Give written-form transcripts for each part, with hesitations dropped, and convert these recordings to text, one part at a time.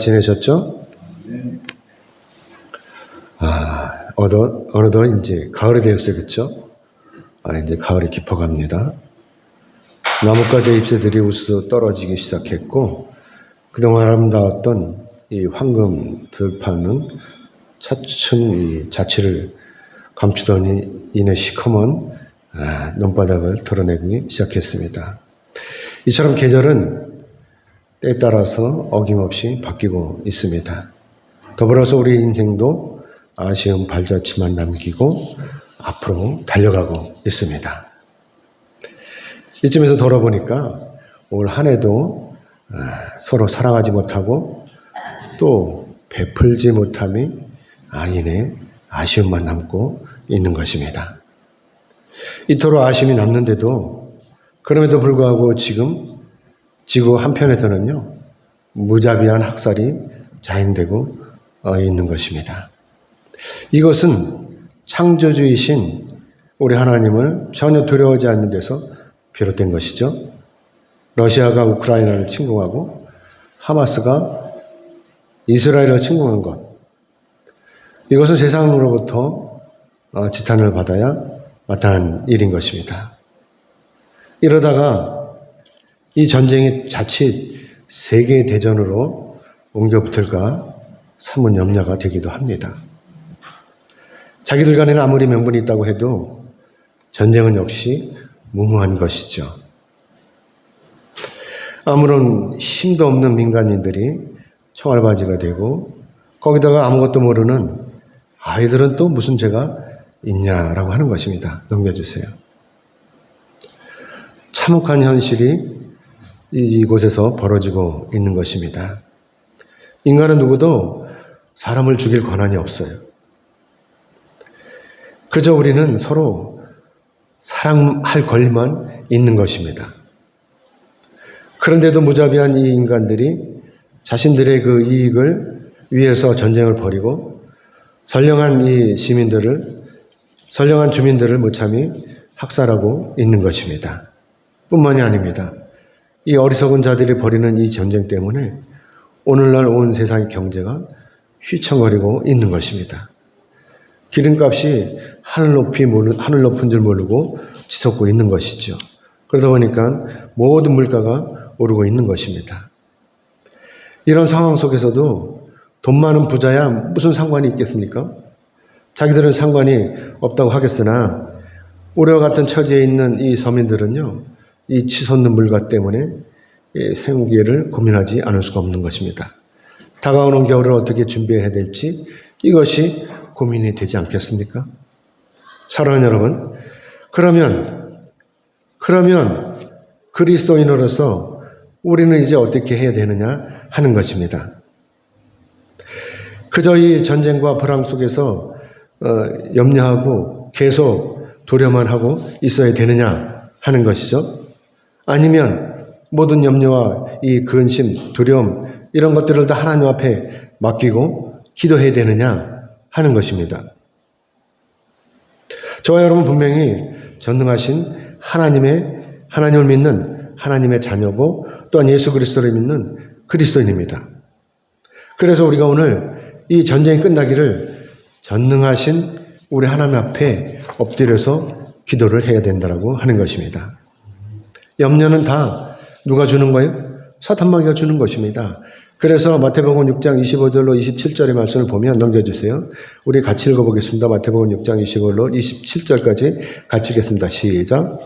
지내셨죠? 어느덧 이제 가을이 되었어요, 그쵸? 이제 가을이 깊어갑니다. 나뭇가지 잎새들이 우수 떨어지기 시작했고, 그동안 아름다웠던 이 황금 들판은 차츰 이 자취를 감추더니 이내 시커먼 눈바닥을 드러내기 시작했습니다. 이처럼 계절은 때에 따라서 어김없이 바뀌고 있습니다. 더불어서 우리 인생도 아쉬운 발자취만 남기고 앞으로 달려가고 있습니다. 이쯤에서 돌아보니까 올 한 해도 서로 사랑하지 못하고 또 베풀지 못함이 이내 아쉬움만 남고 있는 것입니다. 이토록 아쉬움이 남는데도 그럼에도 불구하고 지금 지구 한편에서는요, 무자비한 학살이 자행되고 있는 것입니다. 이것은 창조주이신 우리 하나님을 전혀 두려워하지 않는 데서 비롯된 것이죠. 러시아가 우크라이나를 침공하고 하마스가 이스라엘을 침공한 것, 이것은 세상으로부터 지탄을 받아야 마땅한 일인 것입니다. 이러다가 이 전쟁이 자칫 세계대전으로 옮겨붙을까 사문 염려가 되기도 합니다. 자기들 간에는 아무리 명분이 있다고 해도 전쟁은 역시 무모한 것이죠. 아무런 힘도 없는 민간인들이 총알바지가 되고 거기다가 아무것도 모르는 아이들은 또 무슨 죄가 있냐라고 하는 것입니다. 넘겨주세요. 참혹한 현실이 이곳에서 벌어지고 있는 것입니다. 인간은 누구도 사람을 죽일 권한이 없어요. 그저 우리는 서로 사랑할 권리만 있는 것입니다. 그런데도 무자비한 이 인간들이 자신들의 그 이익을 위해서 전쟁을 벌이고 선량한 주민들을 무참히 학살하고 있는 것입니다. 뿐만이 아닙니다. 이 어리석은 자들이 벌이는 이 전쟁 때문에 오늘날 온 세상의 경제가 휘청거리고 있는 것입니다. 기름값이 하늘 높은 줄 모르고 치솟고 있는 것이죠. 그러다 보니까 모든 물가가 오르고 있는 것입니다. 이런 상황 속에서도 돈 많은 부자야 무슨 상관이 있겠습니까? 자기들은 상관이 없다고 하겠으나 우리와 같은 처지에 있는 이 서민들은요, 이 치솟는 물가 때문에 생계를 고민하지 않을 수가 없는 것입니다. 다가오는 겨울을 어떻게 준비해야 될지 이것이 고민이 되지 않겠습니까? 사랑하는 여러분, 그러면 그리스도인으로서 우리는 이제 어떻게 해야 되느냐 하는 것입니다. 그저 이 전쟁과 불황 속에서 염려하고 계속 두려워만 하고 있어야 되느냐 하는 것이죠. 아니면 모든 염려와 이 근심, 두려움 이런 것들을 다 하나님 앞에 맡기고 기도해야 되느냐 하는 것입니다. 저와 여러분 분명히 전능하신 하나님을 믿는 하나님의 자녀고 또한 예수 그리스도를 믿는 그리스도인입니다. 그래서 우리가 오늘 이 전쟁이 끝나기를 전능하신 우리 하나님 앞에 엎드려서 기도를 해야 된다고 하는 것입니다. 염려는 다 누가 주는 거예요? 사탄마귀가 주는 것입니다. 그래서 마태복음 6장 25절로 27절의 말씀을 보면 넘겨주세요. 우리 같이 읽어보겠습니다. 마태복음 6장 25절로 27절까지 같이 읽겠습니다. 시작.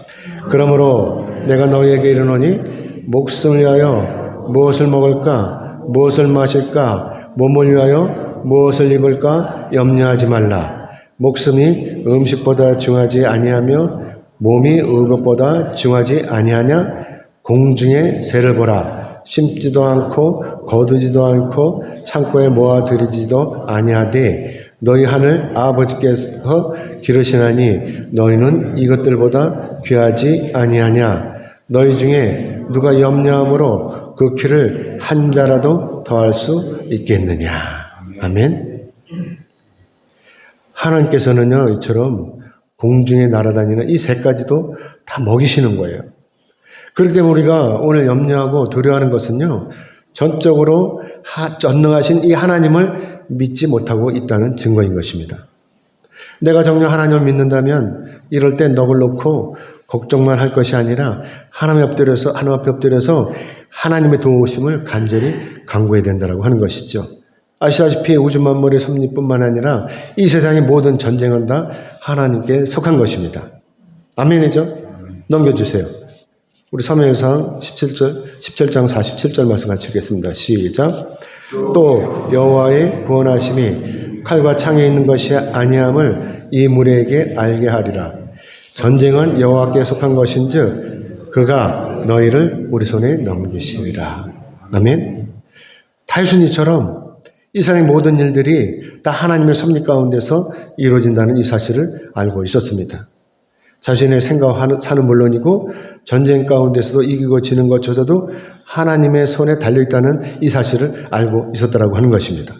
그러므로 내가 너희에게 이르노니 목숨을 위하여 무엇을 먹을까, 무엇을 마실까, 몸을 위하여 무엇을 입을까 염려하지 말라. 목숨이 음식보다 중하지 아니하며 몸이 의복보다 중하지 아니하냐. 공중의 새를 보라. 심지도 않고 거두지도 않고 창고에 모아들이지도 아니하되 너희 하늘 아버지께서 기르시나니 너희는 이것들보다 귀하지 아니하냐. 너희 중에 누가 염려함으로 그 키를 한 자라도 더할 수 있겠느냐. 아멘. 하나님께서는요, 이처럼 공중에 날아다니는 이 새까지도 다 먹이시는 거예요. 그렇기 때문에 우리가 오늘 염려하고 두려워하는 것은요, 전적으로 전능하신 이 하나님을 믿지 못하고 있다는 증거인 것입니다. 내가 정녕 하나님을 믿는다면 이럴 때 넋을 놓고 걱정만 할 것이 아니라 하나님 앞에 엎드려서 하나님의 도우심을 간절히 간구해야 된다고 하는 것이죠. 아시다시피 우주 만물의 섭리뿐만 아니라 이 세상의 모든 전쟁은 다 하나님께 속한 것입니다. 아멘이죠? 넘겨주세요. 우리 사무엘상 17장 47절 말씀 같이 읽겠습니다. 시작. 또 여호와의 구원하심이 칼과 창에 있는 것이 아니함을 이 무리에게 알게 하리라. 전쟁은 여호와께 속한 것인즉 그가 너희를 우리 손에 넘기시리라. 아멘. 다윗이처럼 이 세상의 모든 일들이 다 하나님의 섭리 가운데서 이루어진다는 이 사실을 알고 있었습니다. 자신의 생각과 사는 물론이고 전쟁 가운데서도 이기고 지는 것조차도 하나님의 손에 달려있다는 이 사실을 알고 있었다라고 하는 것입니다.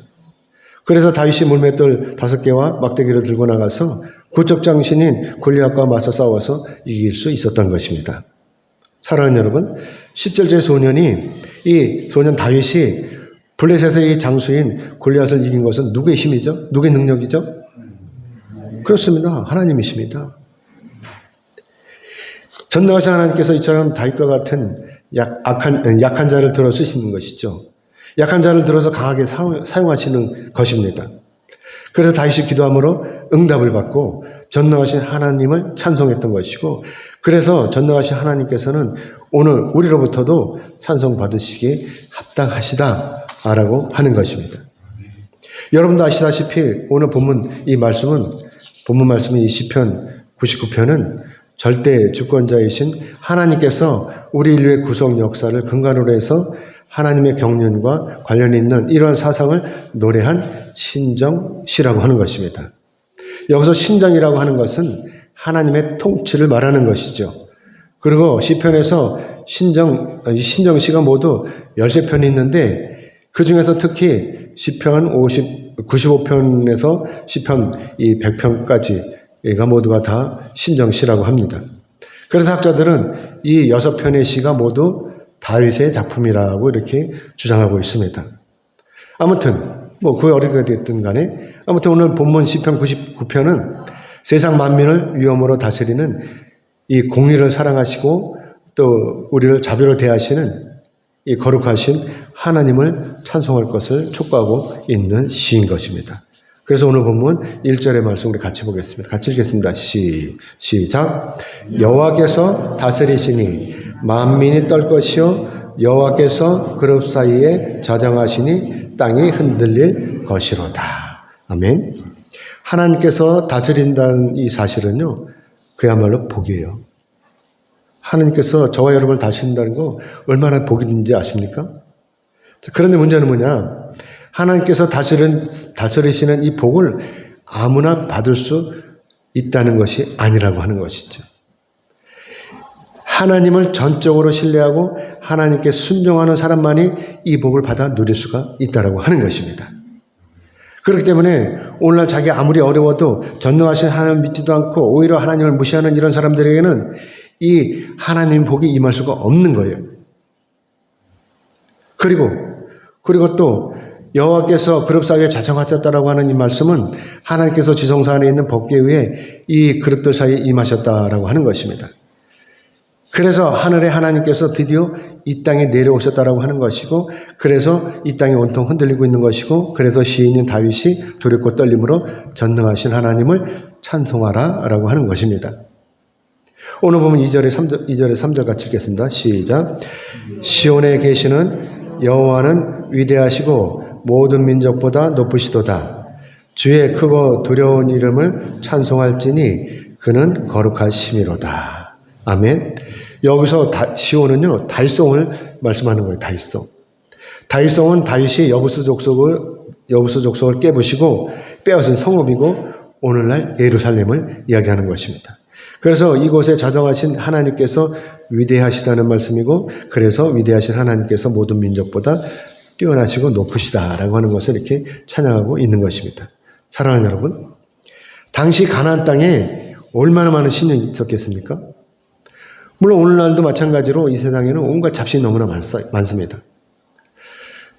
그래서 다윗이 물맷돌 5개와 막대기를 들고 나가서 구적 장신인 골리앗과 맞서 싸워서 이길 수 있었던 것입니다. 사랑하는 여러분, 10절째 소년이 이 소년 다윗이 블레셋의 이 장수인 골리앗을 이긴 것은 누구의 힘이죠? 누구의 능력이죠? 그렇습니다. 하나님이십니다. 전능하신 하나님께서 이처럼 다윗과 같은 약한 자를 들어 쓰시는 것이죠. 약한 자를 들어서 강하게 사용하시는 것입니다. 그래서 다윗이 기도함으로 응답을 받고 전능하신 하나님을 찬송했던 것이고, 그래서 전능하신 하나님께서는 오늘 우리로부터도 찬송 받으시기에 합당하시다라고 하는 것입니다. 여러분도 아시다시피 오늘 본문 말씀이 이 시편 99편은 절대 주권자이신 하나님께서 우리 인류의 구속 역사를 근간으로 해서 하나님의 경륜과 관련이 있는 이러한 사상을 노래한 신정시라고 하는 것입니다. 여기서 신정이라고 하는 것은 하나님의 통치를 말하는 것이죠. 그리고 시편에서 신정시가 모두 13편이 있는데 그 중에서 특히 시편 95편에서 시편 100편까지가 모두가 다 신정시라고 합니다. 그래서 학자들은 이 6편의 시가 모두 다윗의 작품이라고 이렇게 주장하고 있습니다. 아무튼 그 어디가 됐든 간에 아무튼 오늘 본문 시편 99편은 세상 만민을 위엄으로 다스리는 이 공의를 사랑하시고 또 우리를 자비로 대하시는 이 거룩하신 하나님을 찬송할 것을 촉구하고 있는 시인 것입니다. 그래서 오늘 본문 1절의 말씀 우리 같이 보겠습니다. 같이 읽겠습니다. 시작. 여호와께서 다스리시니 만민이 떨 것이요 여호와께서 그룹 사이에 자정하시니 땅이 흔들릴 것이로다. 아멘. 하나님께서 다스린다는 이 사실은요, 그야말로 복이에요. 하나님께서 저와 여러분을 다스린다는 거 얼마나 복인지 아십니까? 그런데 문제는 뭐냐? 하나님께서 다스리시는 이 복을 아무나 받을 수 있다는 것이 아니라고 하는 것이죠. 하나님을 전적으로 신뢰하고 하나님께 순종하는 사람만이 이 복을 받아 누릴 수가 있다고 하는 것입니다. 그렇기 때문에 오늘날 자기가 아무리 어려워도 전능하신 하나님을 믿지도 않고 오히려 하나님을 무시하는 이런 사람들에게는 이 하나님 복이 임할 수가 없는 거예요. 그리고 또 여호와께서 그룹 사이에 자정하셨다라고 하는 이 말씀은 하나님께서 지성사 안에 있는 법궤 위에 이 그룹들 사이에 임하셨다라고 하는 것입니다. 그래서 하늘의 하나님께서 드디어 이 땅에 내려오셨다라고 하는 것이고, 그래서 이 땅이 온통 흔들리고 있는 것이고, 그래서 시인인 다윗이 두렵고 떨림으로 전능하신 하나님을 찬송하라라고 하는 것입니다. 오늘 보면 2절에 3절 같이 읽겠습니다. 시작. 시온에 계시는 여호와는 위대하시고 모든 민족보다 높으시도다. 주의 크고 두려운 이름을 찬송할지니 그는 거룩하심이로다. 아멘. 여기서 시온은요, 다윗성을 말씀하는 거예요. 다윗성은 다윗이 여부스 족속을 깨부시고 빼앗은 성읍이고 오늘날 예루살렘을 이야기하는 것입니다. 그래서 이곳에 자정하신 하나님께서 위대하시다는 말씀이고, 그래서 위대하신 하나님께서 모든 민족보다 뛰어나시고 높으시다라고 하는 것을 이렇게 찬양하고 있는 것입니다. 사랑하는 여러분, 당시 가나안 땅에 얼마나 많은 신이 있었겠습니까? 물론 오늘날도 마찬가지로 이 세상에는 온갖 잡신이 너무나 많습니다.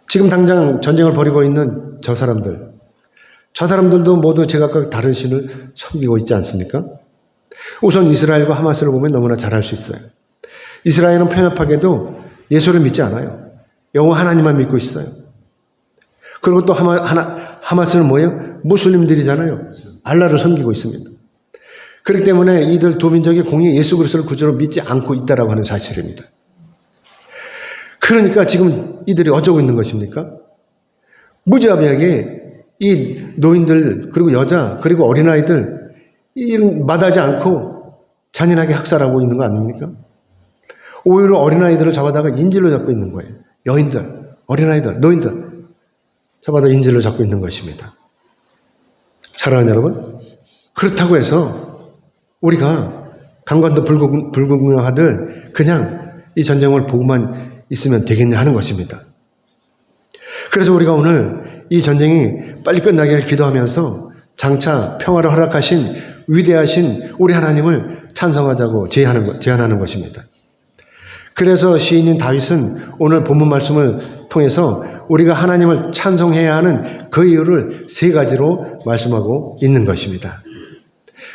지금 당장 전쟁을 벌이고 있는 저 사람들도 모두 제각각 다른 신을 섬기고 있지 않습니까? 우선 이스라엘과 하마스를 보면 너무나 잘 알 수 있어요. 이스라엘은 편협하게도 예수를 믿지 않아요. 여호와 하나님만 믿고 있어요. 그리고 또 하마스는 뭐예요? 무슬림들이잖아요. 알라를 섬기고 있습니다. 그렇기 때문에 이들 두 민족의 공이 예수 그리스도를 구주로 믿지 않고 있다라고 하는 사실입니다. 그러니까 지금 이들이 어쩌고 있는 것입니까? 무자비하게 이 노인들 그리고 여자 그리고 어린아이들 이런 마다하지 않고 잔인하게 학살하고 있는 거 아닙니까? 오히려 어린아이들을 잡아다가 인질로 잡고 있는 거예요. 여인들, 어린아이들, 노인들 잡아다 인질로 잡고 있는 것입니다. 사랑하는 여러분, 그렇다고 해서 우리가 강관도 불구경하들 그냥 이 전쟁을 보고만 있으면 되겠냐 하는 것입니다. 그래서 우리가 오늘 이 전쟁이 빨리 끝나기를 기도하면서 장차 평화를 허락하신 위대하신 우리 하나님을 찬송하자고 제안하는 것입니다. 그래서 시인인 다윗은 오늘 본문 말씀을 통해서 우리가 하나님을 찬송해야 하는 그 이유를 세 가지로 말씀하고 있는 것입니다.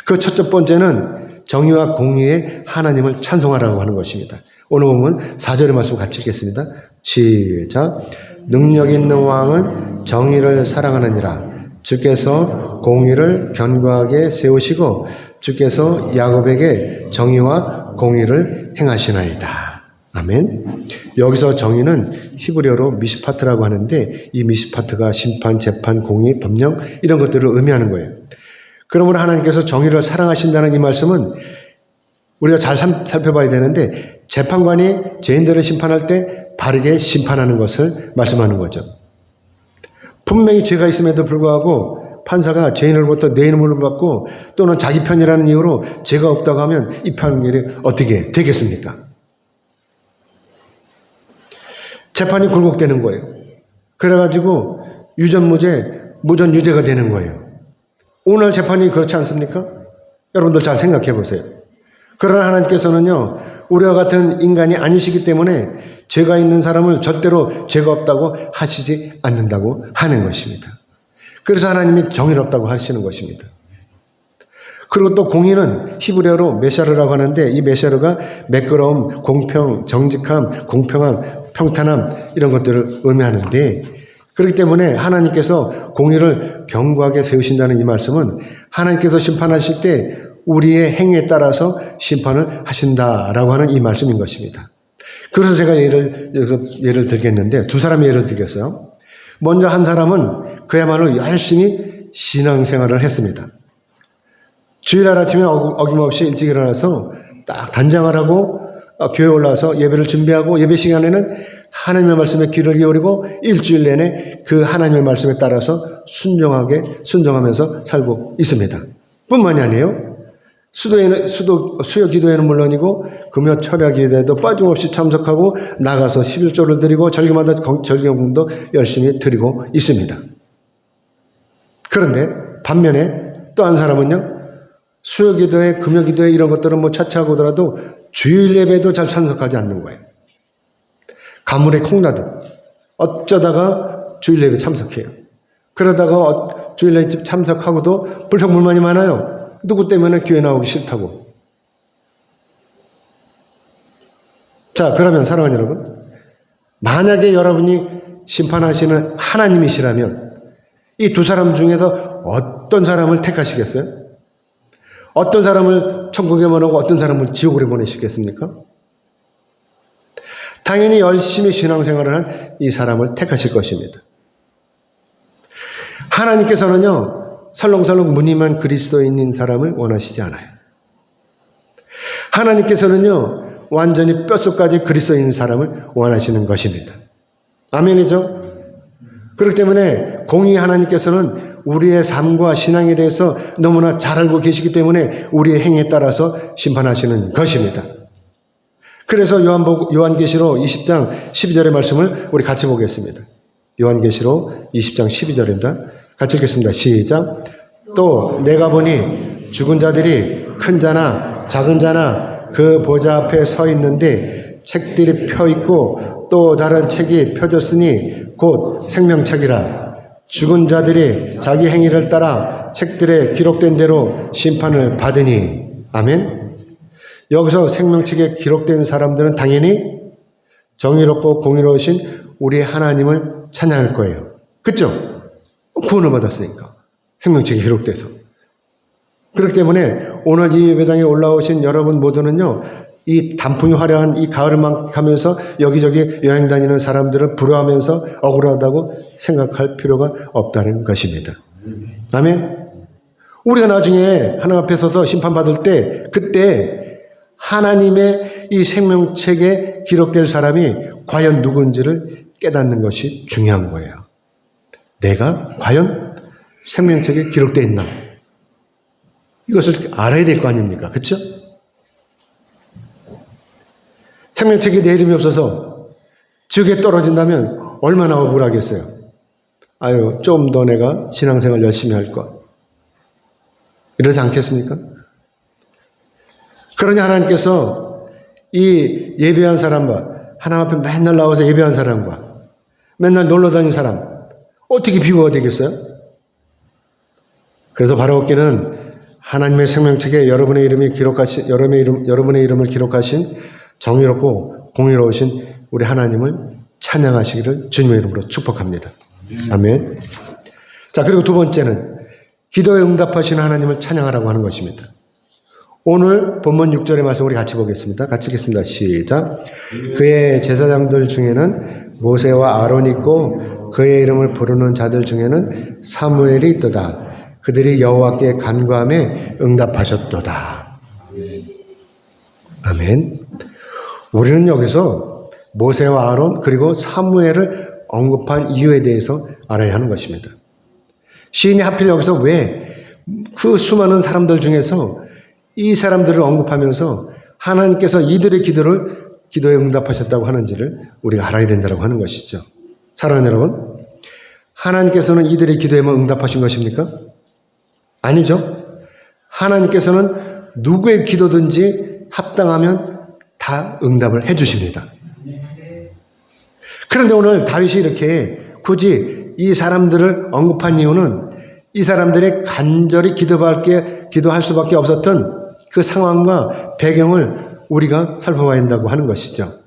그 첫 번째는 정의와 공의의 하나님을 찬송하라고 하는 것입니다. 오늘 본문 4절의 말씀 같이 읽겠습니다. 시작. 능력 있는 왕은 정의를 사랑하느니라. 주께서 공의를 견고하게 세우시고 주께서 야곱에게 정의와 공의를 행하시나이다. 아멘. 여기서 정의는 히브리어로 미시파트라고 하는데 이 미시파트가 심판, 재판, 공의, 법령 이런 것들을 의미하는 거예요. 그러므로 하나님께서 정의를 사랑하신다는 이 말씀은 우리가 잘 살펴봐야 되는데 재판관이 죄인들을 심판할 때 바르게 심판하는 것을 말씀하는 거죠. 분명히 죄가 있음에도 불구하고 판사가 죄인으로부터 내 이름을 받고 또는 자기 편이라는 이유로 죄가 없다고 하면 이 판결이 어떻게 되겠습니까? 재판이 굴곡되는 거예요. 그래가지고 유전무죄, 무전유죄가 되는 거예요. 오늘 재판이 그렇지 않습니까? 여러분들 잘 생각해 보세요. 그러나 하나님께서는요, 우리와 같은 인간이 아니시기 때문에 죄가 있는 사람을 절대로 죄가 없다고 하시지 않는다고 하는 것입니다. 그래서 하나님이 정의롭다고 하시는 것입니다. 그리고 또 공의는 히브리어로 메샤르라고 하는데 이 메샤르가 매끄러움, 공평, 정직함, 공평함, 평탄함 이런 것들을 의미하는데 그렇기 때문에 하나님께서 공의를 견고하게 세우신다는 이 말씀은 하나님께서 심판하실 때 우리의 행위에 따라서 심판을 하신다라고 하는 이 말씀인 것입니다. 그래서 제가 여기서 예를 들겠는데 두 사람의 예를 들겠어요. 먼저 한 사람은 그야말로 열심히 신앙생활을 했습니다. 주일날 아침에 어김없이 일찍 일어나서 딱 단장을 하고 교회에 올라와서 예배를 준비하고 예배 시간에는 하나님의 말씀에 귀를 기울이고 일주일 내내 그 하나님의 말씀에 따라서 순종하면서 살고 있습니다. 뿐만이 아니에요. 수요 기도회는 물론이고 금요 철야 기도회도 빠짐없이 참석하고 나가서 11조를 드리고 절기마다 절기금도 열심히 드리고 있습니다. 그런데 반면에 또 한 사람은요. 수요 기도회, 금요 기도회 이런 것들은 뭐 차치하고 오더라도 주일 예배도 잘 참석하지 않는 거예요. 가물에 콩나듯 어쩌다가 주일 예배 참석해요. 그러다가 주일 예배 참석하고도 불평불만이 많아요. 누구 때문에 교회 나오기 싫다고. 자, 그러면 사랑하는 여러분, 만약에 여러분이 심판하시는 하나님이시라면 이 두 사람 중에서 어떤 사람을 택하시겠어요? 어떤 사람을 천국에 보내고 어떤 사람을 지옥으로 보내시겠습니까? 당연히 열심히 신앙생활을 한 이 사람을 택하실 것입니다. 하나님께서는요, 설렁설렁 무늬만 그리스도인인 사람을 원하시지 않아요. 하나님께서는요, 완전히 뼛속까지 그리스도인인 사람을 원하시는 것입니다. 아멘이죠? 그렇기 때문에 공의 하나님께서는 우리의 삶과 신앙에 대해서 너무나 잘 알고 계시기 때문에 우리의 행위에 따라서 심판하시는 것입니다. 그래서 요한계시록 20장 12절의 말씀을 우리 같이 보겠습니다. 요한계시록 20장 12절입니다. 같이 읽겠습니다. 시작. 또 내가 보니 죽은 자들이 큰 자나 작은 자나 그 보좌 앞에 서 있는데 책들이 펴 있고 또 다른 책이 펴졌으니 곧 생명책이라. 죽은 자들이 자기 행위를 따라 책들에 기록된 대로 심판을 받으니. 아멘. 여기서 생명책에 기록된 사람들은 당연히 정의롭고 공의로우신 우리 하나님을 찬양할 거예요. 그렇죠? 구원을 받았으니까. 생명책에 기록돼서. 그렇기 때문에 오늘 이 예배당에 올라오신 여러분 모두는요, 이 단풍이 화려한 이 가을을 만끽하면서 여기저기 여행 다니는 사람들을 부러워하면서 억울하다고 생각할 필요가 없다는 것입니다. 아멘. 우리가 나중에 하나님 앞에 서서 심판받을 때, 그때 하나님의 이 생명책에 기록될 사람이 과연 누군지를 깨닫는 것이 중요한 거예요. 내가 과연 생명책에 기록되어 있나? 이것을 알아야 될 거 아닙니까? 그렇죠? 생명책에 내 이름이 없어서 지옥에 떨어진다면 얼마나 억울하겠어요. 아유, 좀 더 내가 신앙생활 열심히 할 것. 이러지 않겠습니까? 그러니 하나님께서 이 예배한 사람과 하나님 앞에 맨날 나와서 예배한 사람과 맨날 놀러 다니는 사람 어떻게 비교가 되겠어요? 그래서 바라옵기는 하나님의 생명책에 여러분의 이름을 기록하신 정의롭고 공의로우신 우리 하나님을 찬양하시기를 주님의 이름으로 축복합니다. 아멘. 자, 그리고 두 번째는 기도에 응답하시는 하나님을 찬양하라고 하는 것입니다. 오늘 본문 6절의 말씀 우리 같이 보겠습니다. 같이 읽겠습니다. 시작. 그의 제사장들 중에는 모세와 아론이 있고 그의 이름을 부르는 자들 중에는 사무엘이 있도다. 그들이 여호와께 간구함에 응답하셨도다. 아멘. 우리는 여기서 모세와 아론 그리고 사무엘을 언급한 이유에 대해서 알아야 하는 것입니다. 시인이 하필 여기서 왜 그 수많은 사람들 중에서 이 사람들을 언급하면서 하나님께서 이들의 기도에 응답하셨다고 하는지를 우리가 알아야 된다고 하는 것이죠. 사랑하는 여러분, 하나님께서는 이들의 기도에만 응답하신 것입니까? 아니죠. 하나님께서는 누구의 기도든지 합당하면 다 응답을 해 주십니다. 그런데 오늘 다윗이 이렇게 굳이 이 사람들을 언급한 이유는 이 사람들이 간절히 기도할 수밖에 없었던 그 상황과 배경을 우리가 살펴봐야 한다고 하는 것이죠.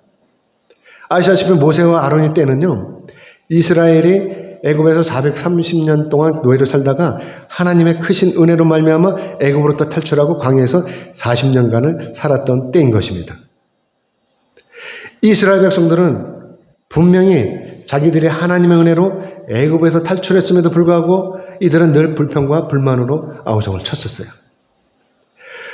아시다시피 모세와 아론의 때는요, 이스라엘이 애굽에서 430년 동안 노예로 살다가 하나님의 크신 은혜로 말미암아 애굽으로부터 탈출하고 광야에서 40년간을 살았던 때인 것입니다. 이스라엘 백성들은 분명히 자기들이 하나님의 은혜로 애굽에서 탈출했음에도 불구하고 이들은 늘 불평과 불만으로 아우성을 쳤었어요.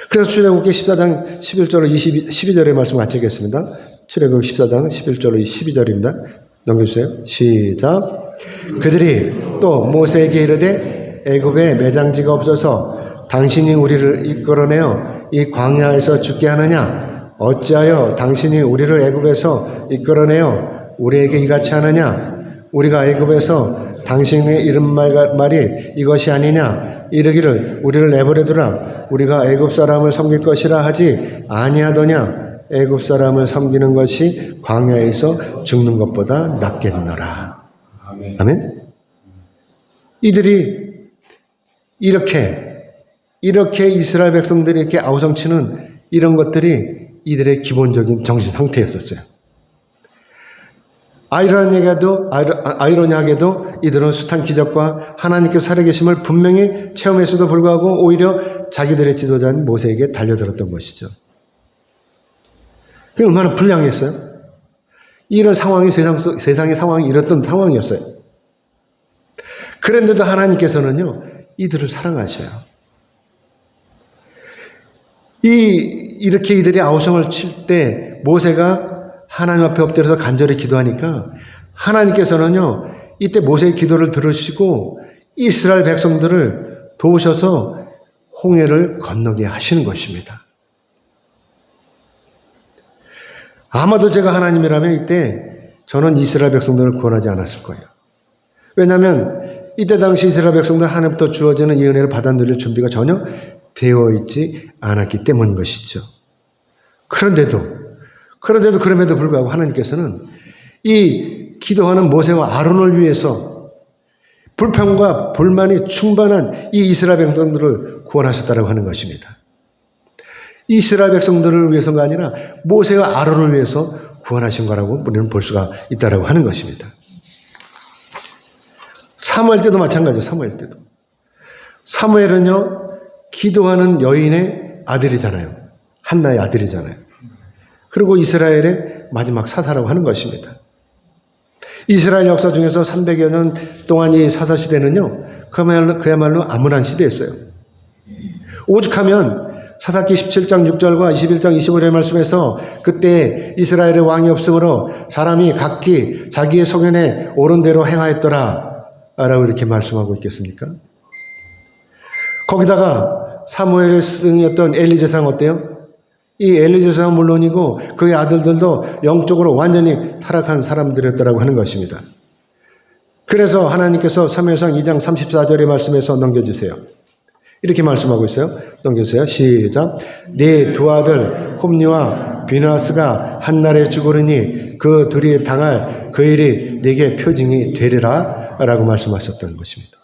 그래서 출애굽기 14장 11절로 12절의 말씀 같이 읽겠습니다. 출애굽기 14장 11절로 12절입니다. 넘겨주세요. 시작. 그들이 또 모세에게 이르되 애굽에 매장지가 없어서 당신이 우리를 이끌어내어 이 광야에서 죽게 하느냐? 어찌하여 당신이 우리를 애굽에서 이끌어내어 우리에게 이같이 하느냐? 우리가 애굽에서 당신의 이름 말이 이것이 아니냐? 이르기를 우리를 내버려두라. 우리가 애굽 사람을 섬길 것이라 하지 아니하더냐? 애굽 사람을 섬기는 것이 광야에서 죽는 것보다 낫겠노라. 아멘. 이들이 이렇게 이스라엘 백성들이 이렇게 아우성치는 이런 것들이 이들의 기본적인 정신 상태였었어요. 아이러니하게도 이들은 숱한 기적과 하나님께서 살아계심을 분명히 체험했어도 불구하고 오히려 자기들의 지도자인 모세에게 달려들었던 것이죠. 그게 얼마나 불량했어요? 이런 상황이 세상의 상황이 이랬던 상황이었어요. 그런데도 하나님께서는요, 이들을 사랑하셔요. 이렇게 이들이 아우성을 칠 때 모세가 하나님 앞에 엎드려서 간절히 기도하니까 하나님께서는요, 이때 모세의 기도를 들으시고 이스라엘 백성들을 도우셔서 홍해를 건너게 하시는 것입니다. 아마도 제가 하나님이라면 이때 저는 이스라엘 백성들을 구원하지 않았을 거예요. 왜냐하면 이때 당시 이스라엘 백성들 하나님부터 주어지는 이 은혜를 받아 누릴 준비가 전혀 되어 있지 않았기 때문인 것이죠. 그럼에도 불구하고 하나님께서는 이 기도하는 모세와 아론을 위해서 불평과 불만이 충만한 이 이스라엘 백성들을 구원하셨다고 하는 것입니다. 이스라엘 백성들을 위해서가 아니라 모세와 아론을 위해서 구원하신 거라고 우리는 볼 수가 있다고 하는 것입니다. 사무엘 때도 마찬가지죠. 사무엘 때도. 사무엘은요, 기도하는 여인의 아들이잖아요. 한나의 아들이잖아요. 그리고 이스라엘의 마지막 사사라고 하는 것입니다. 이스라엘 역사 중에서 300여 년 동안 이 사사 시대는요, 그야말로 암울한 시대였어요. 오죽하면 사사기 17장 6절과 21장 25절의 말씀에서 그때 이스라엘의 왕이 없으므로 사람이 각기 자기의 소견에 옳은 대로 행하였더라 라고 이렇게 말씀하고 있겠습니까? 거기다가 사무엘의 스승이었던 엘리 제사장 어때요? 이 엘리 제사장은 물론이고 그의 아들들도 영적으로 완전히 타락한 사람들이었다고 하는 것입니다. 그래서 하나님께서 사무엘상 2장 34절의 말씀에서 넘겨주세요. 이렇게 말씀하고 있어요. 넘겨주세요. 시작. 네 두 아들 홈니와 비나스가 한날에 죽으리니 그 둘이 당할 그 일이 네게 표징이 되리라 라고 말씀하셨던 것입니다.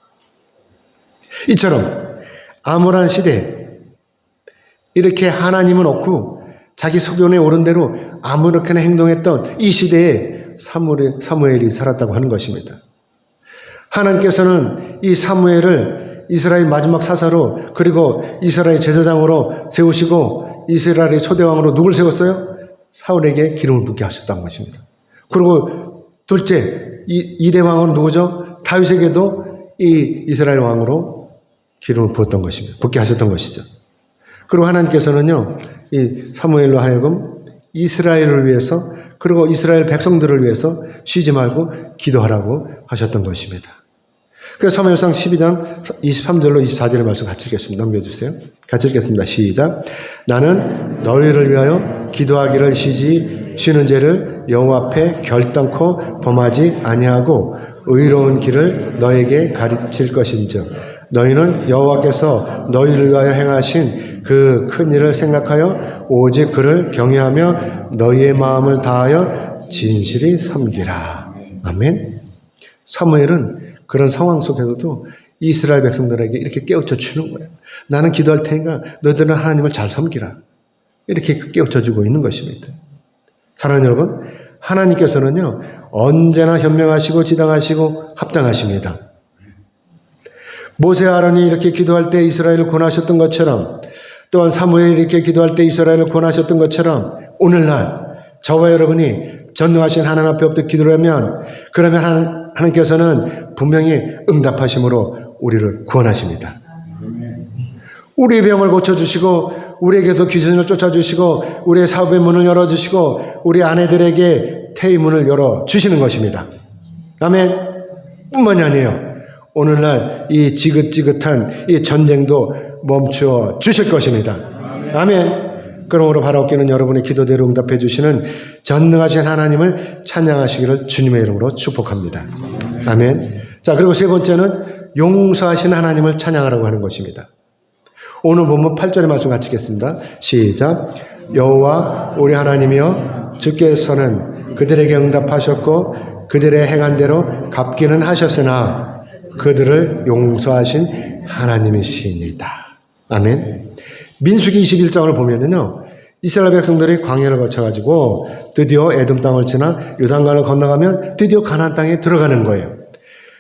이처럼 암울한 시대에 이렇게 하나님은 없고 자기 소견에 옳은 대로 아무렇게나 행동했던 이 시대에 사무엘이 살았다고 하는 것입니다. 하나님께서는 이 사무엘을 이스라엘 마지막 사사로 그리고 이스라엘 제사장으로 세우시고 이스라엘의 초대왕으로 누굴 세웠어요? 사울에게 기름을 붓게 하셨다는 것입니다. 그리고 둘째, 이대 왕은 누구죠? 다윗에게도 이 이스라엘 왕으로 기름을 부었던 것입니다. 붓게 하셨던 것이죠. 그리고 하나님께서는요, 이 사무엘로 하여금 이스라엘을 위해서 그리고 이스라엘 백성들을 위해서 쉬지 말고 기도하라고 하셨던 것입니다. 그래서 사무엘상 12장 23절로 24절의 말씀 같이 읽겠습니다. 넘겨주세요. 같이 읽겠습니다. 시작. 나는 너희를 위하여 기도하기를 쉬는 죄를 여호와 앞에 결단코 범하지 아니하고 의로운 길을 너에게 가르칠 것인즉 너희는 여호와께서 너희를 위하여 행하신 그 큰 일을 생각하여 오직 그를 경외하며 너희의 마음을 다하여 진실히 섬기라. 아멘. 사무엘은 그런 상황 속에서도 이스라엘 백성들에게 이렇게 깨우쳐 주는 거예요. 나는 기도할 테니까 너희들은 하나님을 잘 섬기라. 이렇게 깨우쳐 주고 있는 것입니다. 사랑하는 여러분, 하나님께서는요, 언제나 현명하시고 지당하시고 합당하십니다. 모세 아론이 이렇게 기도할 때 이스라엘을 구원하셨던 것처럼 또한 사무엘이 이렇게 기도할 때 이스라엘을 구원하셨던 것처럼 오늘날 저와 여러분이 전능하신 하나님 앞에 엎드려 기도를 하면 그러면 하나님께서는 분명히 응답하심으로 우리를 구원하십니다. 우리의 병을 고쳐주시고 우리에게서 귀신을 쫓아주시고 우리의 사업의 문을 열어주시고 우리 아내들에게 태의 문을 열어주시는 것입니다. 아멘. 뿐만이 아니에요. 오늘날 이 지긋지긋한 이 전쟁도 멈추어 주실 것입니다. 아멘. 그러므로 바라옵기는 여러분의 기도대로 응답해 주시는 전능하신 하나님을 찬양하시기를 주님의 이름으로 축복합니다. 아멘. 자, 그리고 세 번째는 용서하신 하나님을 찬양하라고 하는 것입니다. 오늘 본문 8절의 말씀 같이 읽겠습니다. 시작. 여호와 우리 하나님이여 주께서는 그들에게 응답하셨고 그들의 행한 대로 갚기는 하셨으나 그들을 용서하신 하나님이시니이다. 아멘. 민수기 21장을 보면은요, 이스라엘 백성들이 광야를 거쳐가지고 드디어 에돔 땅을 지나 요단강을 건너가면 드디어 가나안 땅에 들어가는 거예요.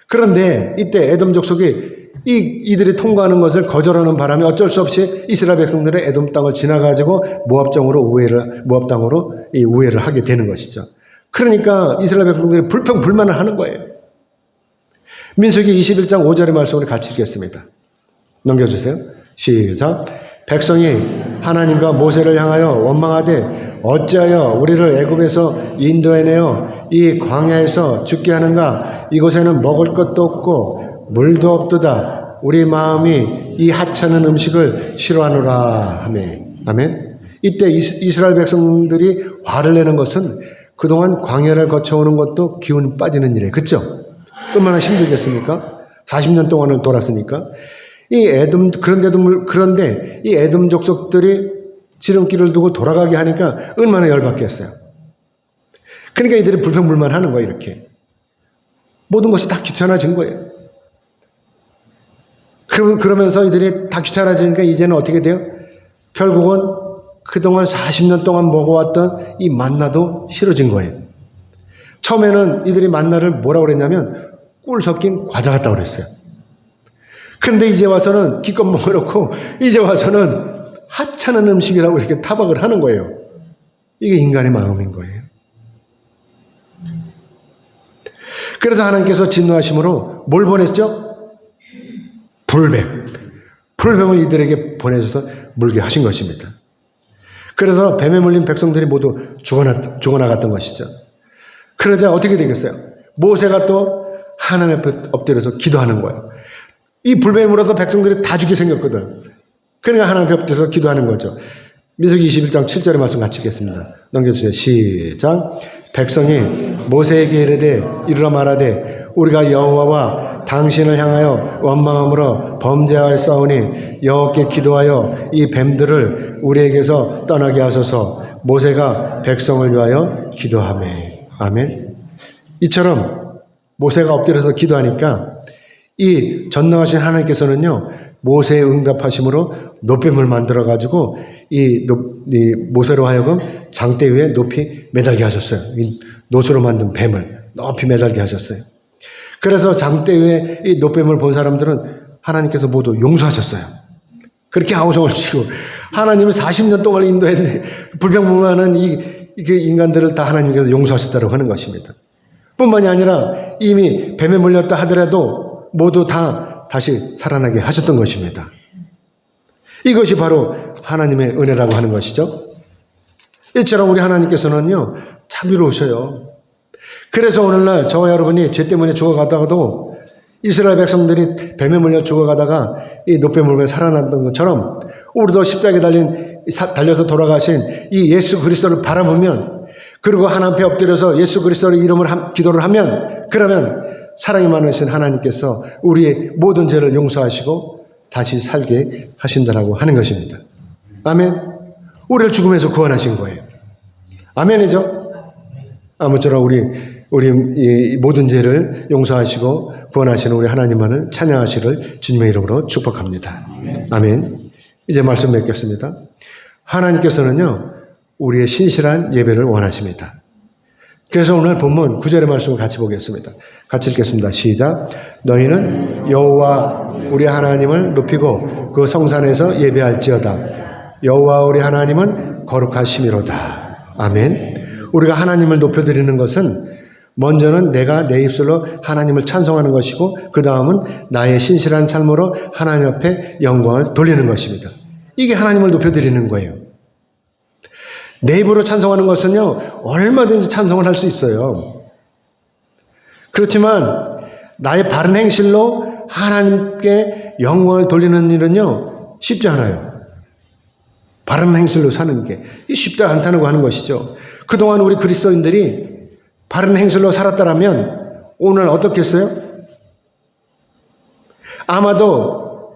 그런데 이때 에돔 족속이 이들이 통과하는 것을 거절하는 바람에 어쩔 수 없이 이스라엘 백성들의 에돔 땅을 지나가지고 모압 땅으로 우회를 하게 되는 것이죠. 그러니까 이스라엘 백성들이 불평불만을 하는 거예요. 민수기 21장 5절의 말씀을 같이 읽겠습니다. 넘겨주세요. 시작. 백성이 하나님과 모세를 향하여 원망하되 어찌하여 우리를 애굽에서 인도해내어 이 광야에서 죽게 하는가? 이곳에는 먹을 것도 없고 물도 없도다. 우리 마음이 이 하찮은 음식을 싫어하노라 하며. 아멘. 이때 이스라엘 백성들이 화를 내는 것은 그동안 광야를 거쳐오는 것도 기운 빠지는 일이에요. 그렇죠? 얼마나 힘들겠습니까? 40년 동안을 돌았으니까. 그런데 이 에돔 족속들이 지름길을 두고 돌아가게 하니까 얼마나 열받겠어요. 그러니까 이들이 불평불만하는 거예요. 이렇게 모든 것이 다 귀찮아진 거예요. 그러면서 이들이 다 귀찮아지니까 이제는 어떻게 돼요? 결국은 그동안 40년 동안 먹어왔던 이 만나도 싫어진 거예요. 처음에는 이들이 만나를 뭐라고 그랬냐면 꿀 섞인 과자 같다고 그랬어요. 그런데 이제 와서는 기껏 먹어놓고 이제 와서는 하찮은 음식이라고 이렇게 타박을 하는 거예요. 이게 인간의 마음인 거예요. 그래서 하나님께서 진노하심으로 뭘 보냈죠? 불뱀을 이들에게 보내줘서 물게 하신 것입니다. 그래서 뱀에 물린 백성들이 모두 죽어나갔던 것이죠. 그러자 어떻게 되겠어요? 모세가 또 하나님 앞에 엎드려서 기도하는 거예요. 이 불뱀으로서 백성들이 다 죽게 생겼거든. 그러니까 하나님 앞에 엎드려서 기도하는 거죠. 민수기 21장 7절의 말씀 같이 읽겠습니다. 넘겨주세요. 시작. 백성이 모세에게 이르러 말하되 우리가 여호와와 당신을 향하여 원망함으로 범죄하였사오니 여호와께 기도하여 이 뱀들을 우리에게서 떠나게 하소서. 모세가 백성을 위하여 기도하며. 아멘. 이처럼 모세가 엎드려서 기도하니까 이 전능하신 하나님께서는요, 모세의 응답하심으로 노뱀을 만들어가지고 이 모세로 하여금 장대 위에 높이 매달게 하셨어요. 이 노수로 만든 뱀을 높이 매달게 하셨어요. 그래서 장대 위에 이 노뱀을 본 사람들은 하나님께서 모두 용서하셨어요. 그렇게 아우성을 치고 하나님이 40년 동안 인도했는데 불평불만한 이 인간들을 다 하나님께서 용서하셨다고 하는 것입니다. 뿐만이 아니라 이미 뱀에 물렸다 하더라도 모두 다 다시 살아나게 하셨던 것입니다. 이것이 바로 하나님의 은혜라고 하는 것이죠. 이처럼 우리 하나님께서는요, 자비로우셔요. 그래서 오늘날 저와 여러분이 죄 때문에 죽어가다가도 이스라엘 백성들이 뱀에 물려 죽어가다가 이 노뱀물에 살아났던 것처럼 우리도 십자가에 달려서 돌아가신 이 예수 그리스도를 바라보면, 그리고 하나님 앞에 엎드려서 예수 그리스도의 이름을 기도를 하면, 그러면 사랑이 많으신 하나님께서 우리의 모든 죄를 용서하시고 다시 살게 하신다라고 하는 것입니다. 아멘. 우리를 죽음에서 구원하신 거예요. 아멘이죠? 아무쪼록 우리 이 모든 죄를 용서하시고 구원하시는 우리 하나님만을 찬양하시를 주님의 이름으로 축복합니다. 아멘. 이제 말씀 맺겠습니다. 하나님께서는요, 우리의 신실한 예배를 원하십니다. 그래서 오늘 본문 9절의 말씀을 같이 보겠습니다. 같이 읽겠습니다. 시작. 너희는 여호와 우리 하나님을 높이고 그 성산에서 예배할지어다. 여호와 우리 하나님은 거룩하심이로다. 아멘. 우리가 하나님을 높여드리는 것은 먼저는 내가 내 입술로 하나님을 찬송하는 것이고, 그 다음은 나의 신실한 삶으로 하나님 앞에 영광을 돌리는 것입니다. 이게 하나님을 높여드리는 거예요. 내 입으로 찬송하는 것은요, 얼마든지 찬송을 할 수 있어요. 그렇지만 나의 바른 행실로 하나님께 영광을 돌리는 일은요, 쉽지 않아요. 바른 행실로 사는 게 쉽지 않다고 하는 것이죠. 그동안 우리 그리스도인들이 바른 행실로 살았다라면 오늘 어떻겠어요? 아마도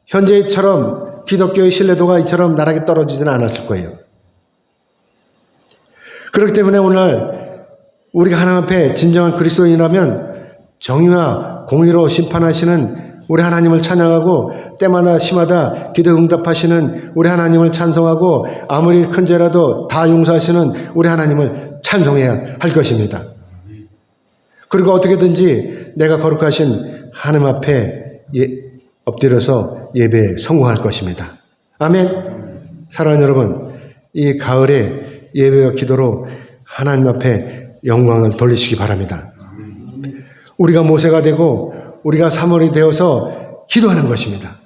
현재처럼 기독교의 신뢰도가 이처럼 나락에 떨어지지는 않았을 거예요. 그렇기 때문에 오늘 우리가 하나님 앞에 진정한 그리스도인이라면 정의와 공의로 심판하시는 우리 하나님을 찬양하고, 때마다 시마다 기도 응답하시는 우리 하나님을 찬송하고, 아무리 큰 죄라도 다 용서하시는 우리 하나님을 찬송해야 할 것입니다. 그리고 어떻게든지 내가 거룩하신 하나님 앞에 엎드려서 예배에 성공할 것입니다. 아멘. 사랑하는 여러분, 이 가을에 예배와 기도로 하나님 앞에 영광을 돌리시기 바랍니다. 우리가 모세가 되고 우리가 사물이 되어서 기도하는 것입니다.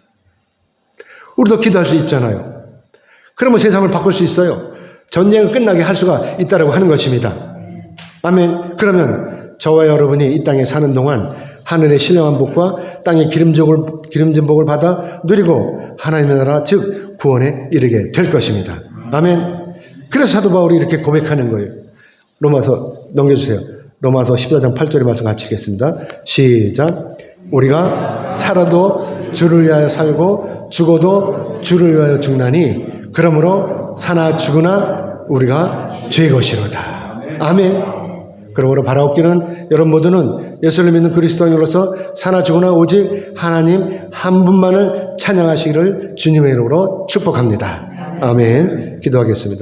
우리도 기도할 수 있잖아요. 그러면 세상을 바꿀 수 있어요. 전쟁을 끝나게 할 수가 있다고 하는 것입니다. 아멘. 그러면 저와 여러분이 이 땅에 사는 동안 하늘의 신령한 복과 땅의 기름진 복을 받아 누리고 하나님의 나라 즉 구원에 이르게 될 것입니다. 아멘. 그래서 사도 바울이 이렇게 고백하는 거예요. 로마서 넘겨주세요. 로마서 14장 8절의 말씀 같이 읽겠습니다. 시작. 우리가 살아도 주를 위하여 살고 죽어도 주를 위하여 죽나니 그러므로 사나 죽으나 우리가 주의 것이로다. 아멘. 그러므로 바라옵기는 여러분 모두는 예수를 믿는 그리스도인으로서 사나 죽으나 오직 하나님 한 분만을 찬양하시기를 주님의 이름으로 축복합니다. 아멘. 기도하겠습니다.